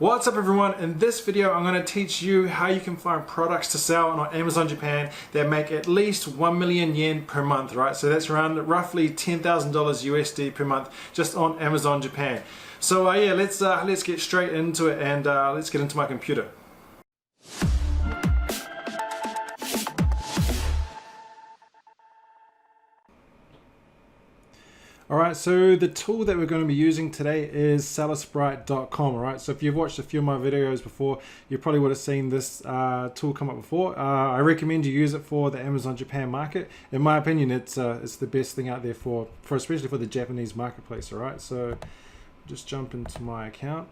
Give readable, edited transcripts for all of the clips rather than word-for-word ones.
What's up everyone? In this video I'm going to teach you how you can find products to sell on Amazon Japan that make at least 1 million yen per month, right? So that's around roughly $10,000 USD per month just on Amazon Japan. So yeah, let's get straight into it and let's get into my computer. Alright, so the tool that we're going to be using today is Sellersprite.com. Alright, so if you've watched a few of my videos before, you probably would have seen this tool come up before. I recommend you use it for the Amazon Japan market. In my opinion, it's the best thing out there for especially for the Japanese marketplace. Alright, so just jump into my account.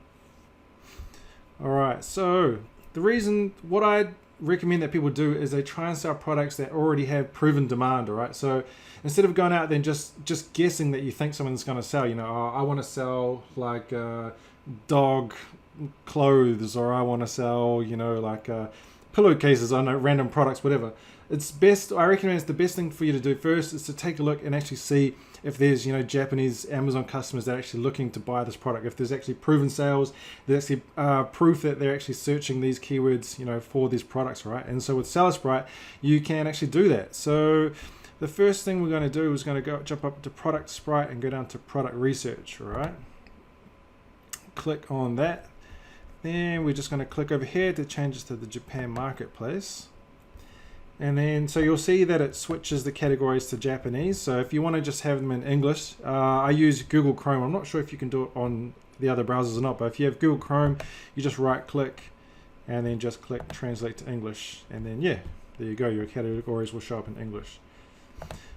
Alright, so what I recommend that people do is they try and sell products that already have proven demand. All right, so instead of going out there and just guessing that you think someone's going to sell, you know, oh, I want to sell like dog clothes, or I want to sell, you know, like pillowcases, I don't know, random products, whatever. I recommend it's the best thing for you to do first is to take a look and actually see if there's, you know, Japanese Amazon customers that are actually looking to buy this product. If there's actually proven sales, there's actually proof that they're actually searching these keywords, you know, for these products, right? And so with Sellersprite, you can actually do that. So the first thing we're going to do is going to jump up to Product Sprite and go down to Product Research, all right? Click on that. Then we're just going to click over here to change this to the Japan Marketplace. And then, so you'll see that it switches the categories to Japanese. So if you want to just have them in English, I use Google Chrome. I'm not sure if you can do it on the other browsers or not, but if you have Google Chrome, you just right click and then just click Translate to English. And then, yeah, there you go. Your categories will show up in English.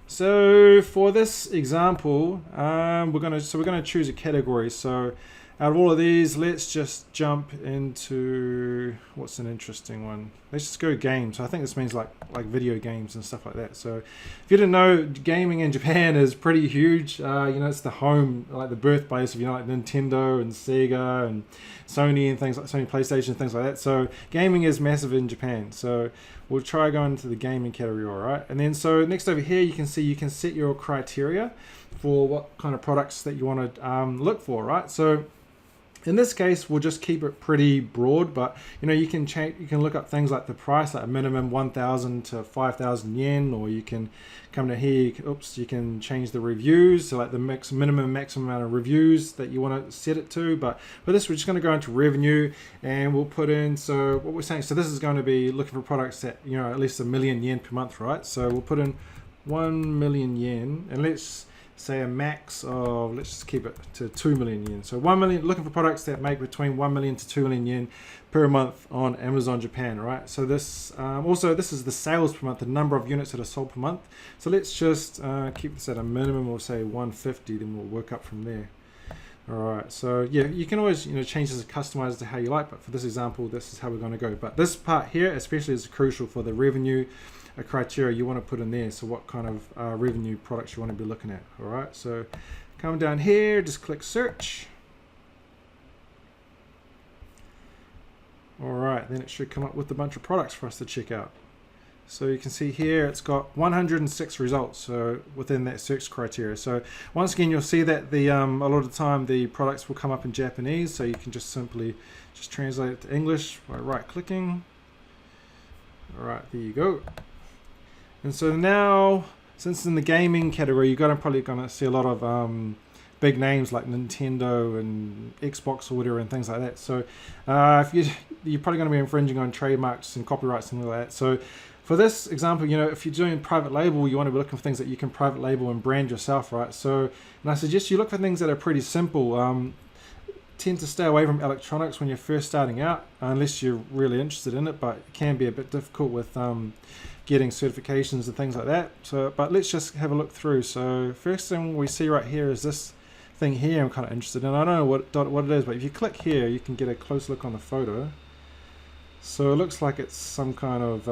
So for this example, we're gonna choose a category. So out of all of these, let's just jump into what's an interesting one. Let's just go games. I think this means like video games and stuff like that. So if you didn't know, gaming in Japan is pretty huge. You know, it's the home, like the birthplace of, you know, like Nintendo and Sega and Sony and things like Sony PlayStation and things like that. So gaming is massive in Japan. So we'll try going into the gaming category, all right? And then so next over here, you can see you can set your criteria for what kind of products that you want to look for, right? So in this case, we'll just keep it pretty broad, but you know, you can look up things like the price, like a minimum 1,000 to 5,000 yen, or you can come to here. You can change the reviews, so like the minimum, maximum amount of reviews that you want to set it to. But for this, we're just going to go into revenue, and we'll put in. So what we're saying, so this is going to be looking for products that, you know, at least 1 million yen per month, right? So we'll put in 1 million yen, and let's say a max of, let's just keep it to 2 million yen. So 1 million, looking for products that make between 1 million to 2 million yen per month on Amazon Japan, right? So this also, this is the sales per month, the number of units that are sold per month. So let's just keep this at a minimum, we'll say 150, then we'll work up from there. All right, so yeah, you can always, you know, change this and customize it to how you like, but for this example, this is how we're going to go. But this part here especially is crucial for the revenue criteria you want to put in there. So what kind of revenue products you want to be looking at. All right, so come down here, just click search. All right, then it should come up with a bunch of products for us to check out. So you can see here it's got 106 results, so within that search criteria. So once again, you'll see that the a lot of the time the products will come up in Japanese, so you can just simply just translate it to English by right clicking. All right, there you go. And so now, since in the gaming category, you're probably going to see a lot of big names like Nintendo and Xbox or whatever and things like that. So if you're probably going to be infringing on trademarks and copyrights and all that. So for this example, you know, if you're doing private label, you want to be looking for things that you can private label and brand yourself, right? So, and I suggest you look for things that are pretty simple. Tend to stay away from electronics when you're first starting out, unless you're really interested in it, but it can be a bit difficult with getting certifications and things like that. So, but let's just have a look through. So first thing we see right here is this thing here I'm kind of interested in. I don't know what it is, but if you click here, you can get a close look on the photo. So it looks like it's some kind of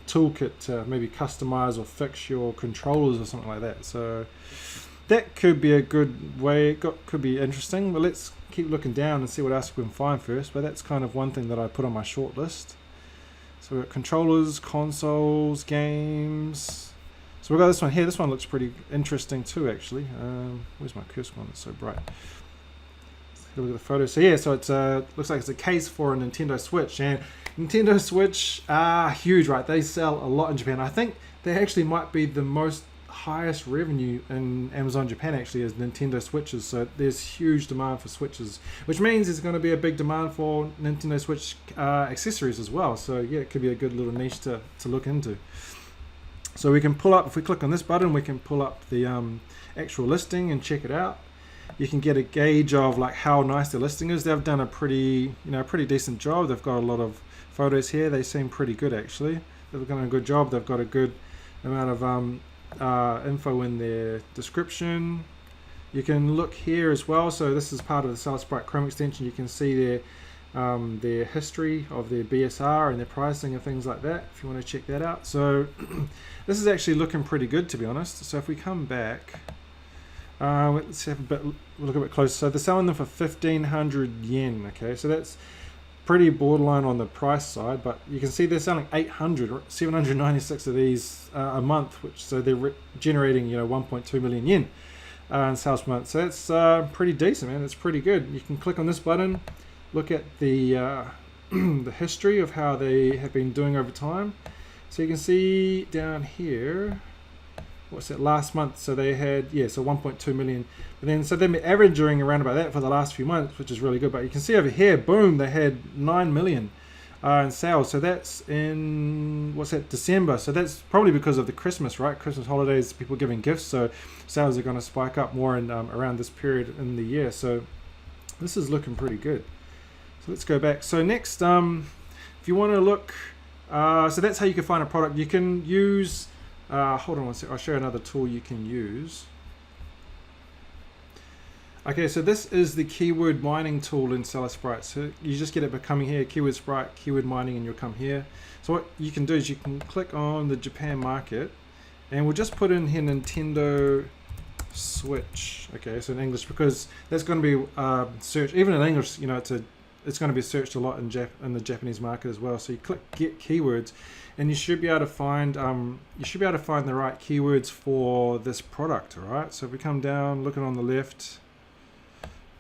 toolkit to maybe customize or fix your controllers or something like that. So that could be a good way, could be interesting, but let's keep looking down and see what else we can find first. But that's kind of one thing that I put on my short list. So we've got controllers, consoles, games. So we've got this one here. This one looks pretty interesting too, actually. Where's my cursor one? It's so bright. Take a look at the photo. So yeah, so it's looks like it's a case for a Nintendo Switch, and Nintendo Switch are huge, right? They sell a lot in Japan. I think they actually might be the most highest revenue in Amazon Japan actually is Nintendo Switches. So there's huge demand for Switches, which means there's going to be a big demand for Nintendo Switch accessories as well. So yeah, it could be a good little niche to look into. So we can pull up, if we click on this button, we can pull up the actual listing and check it out. You can get a gauge of like how nice the listing is. They've done a pretty decent job. They've got a lot of photos here. They seem pretty good actually. They've done a good job. They've got a good amount of info in their description. You can look here as well. So this is part of the Celesprite Chrome extension. You can see their history of their BSR and their pricing and things like that if you want to check that out. So this is actually looking pretty good, to be honest. So if we come back, let's have look a bit closer. So they're selling them for 1,500 yen. Okay, so that's pretty borderline on the price side, but you can see they're selling 796 of these a month, so they're generating 1.2 million yen in sales per month. So that's pretty decent, man. That's pretty good. You can click on this button, look at the the history of how they have been doing over time. So you can see down here, what's that, last month, so they had, so 1.2 million, but then so they've been averaging around about that for the last few months, which is really good. But you can see over here, boom, they had 9 million in sales. So that's in, what's that, December. So that's probably because of the Christmas, right? Christmas holidays, people giving gifts, so sales are going to spike up more in around this period in the year. So this is looking pretty good. So let's go back. So next, if you want to look, so that's how you can find a product. You can use, hold on one second, I'll show you another tool you can use. Okay, so this is the keyword mining tool in Celesprite. So you just get it by coming here, keyword sprite, keyword mining, and you'll come here. So what you can do is you can click on the Japan market, and we'll just put in here Nintendo Switch. Okay, so in English, because that's going to be searched, even in English, it's going to be searched a lot in the Japanese market as well. So you click get keywords, and you should be able to find the right keywords for this product. All right. So if we come down, looking on the left.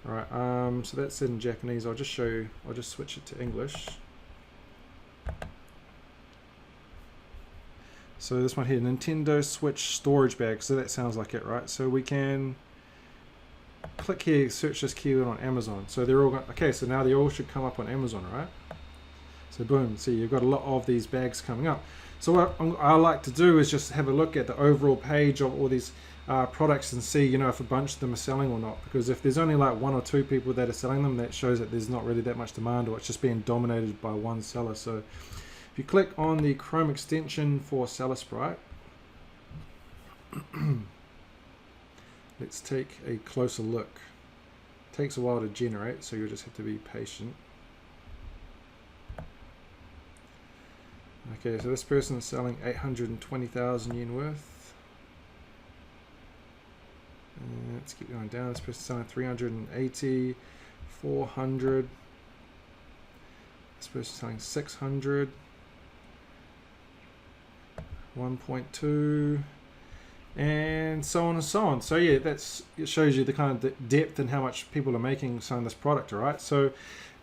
All right. So that's in Japanese. I'll just show you. I'll just switch it to English. So this one here, Nintendo Switch storage bag. So that sounds like it, right? So we can click here, search this keyword on Amazon. So they're all going, okay, so now they all should come up on Amazon, right? So boom, see, you've got a lot of these bags coming up. So what I like to do is just have a look at the overall page of all these products and see, if a bunch of them are selling or not. Because if there's only like 1 or 2 people that are selling them, that shows that there's not really that much demand, or it's just being dominated by one seller. So if you click on the Chrome extension for Celesprite, let's take a closer look. It takes a while to generate, so you'll just have to be patient. Okay, so this person is selling 820,000 yen worth. Let's keep going down. This person is selling 380, 400. This person is selling 600, 1.2. and so on and so on. So yeah, it shows you the kind of depth and how much people are making selling this product. All right, so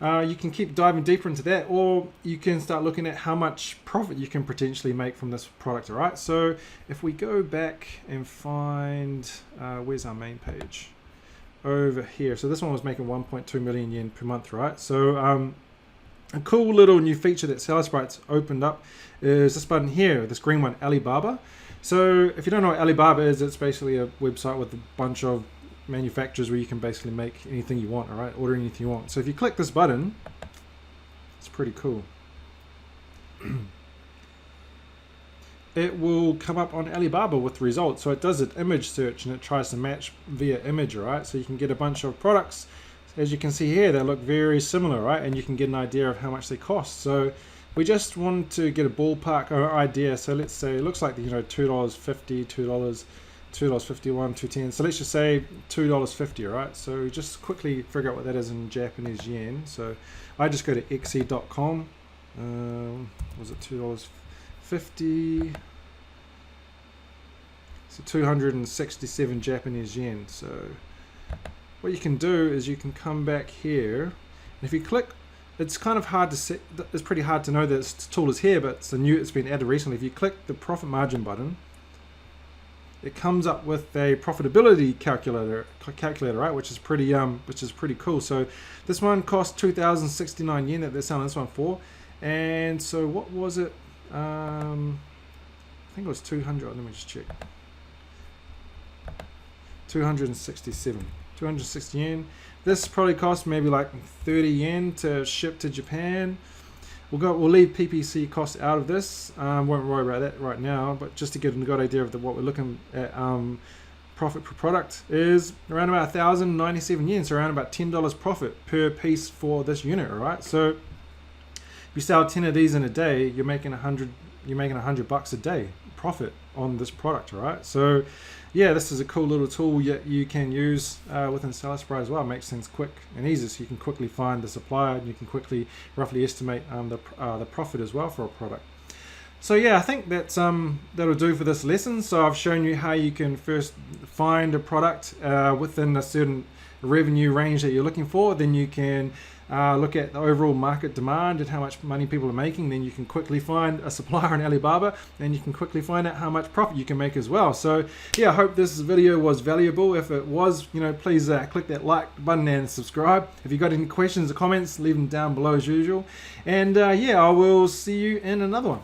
you can keep diving deeper into that, or you can start looking at how much profit you can potentially make from this product. All right, so if we go back and find where's our main page over here, so this one was making 1.2 million yen per month, right? So a cool little new feature that Celesprite's opened up is this button here, this green one, Alibaba. So if you don't know what Alibaba is, it's basically a website with a bunch of manufacturers where you can basically make anything you want, all right? Order anything you want. So if you click this button, it's pretty cool. It will come up on Alibaba with the results. So it does an image search and it tries to match via image, all right? So you can get a bunch of products. As you can see here, they look very similar, right? And you can get an idea of how much they cost. So we just want to get a ballpark idea. So let's say it looks like $2.50, $2.51, $2.10. So let's just say $2.50, right? So just quickly figure out what that is in Japanese yen. So I just go to xe.com. Was it $2.50? So 267 Japanese yen. So what you can do is you can come back here, and if you click, it's kind of hard to see, it's pretty hard to know that this tool is here, but it's been added recently. If you click the profit margin button, it comes up with a profitability calculator, right, which is pretty cool. So this one cost 2,069 yen that they're selling this one for, and so what was it? I think it was 200. Let me just check. 260 yen. This probably cost maybe like 30 yen to ship to Japan. We'll leave PPC costs out of this. Won't worry about that right now, but just to get a good idea of what we're looking at, profit per product is around about 1,097 yen, so around about $10 profit per piece for this unit. All right, so if you sell 10 of these in a day, you're making $100 a day profit on this product. All right, so yeah, this is a cool little tool you can use within Sellerspray as well. It makes things quick and easy, so you can quickly find the supplier and you can quickly roughly estimate the profit as well for a product. So yeah, I think that'll do for this lesson. So I've shown you how you can first find a product within a certain revenue range that you're looking for. Then you can look at the overall market demand and how much money people are making. Then you can quickly find a supplier in Alibaba, and you can quickly find out how much profit you can make as well. So yeah, I hope this video was valuable. If it was, please click that like button and subscribe. If you got any questions or comments, leave them down below as usual. And yeah, I will see you in another one.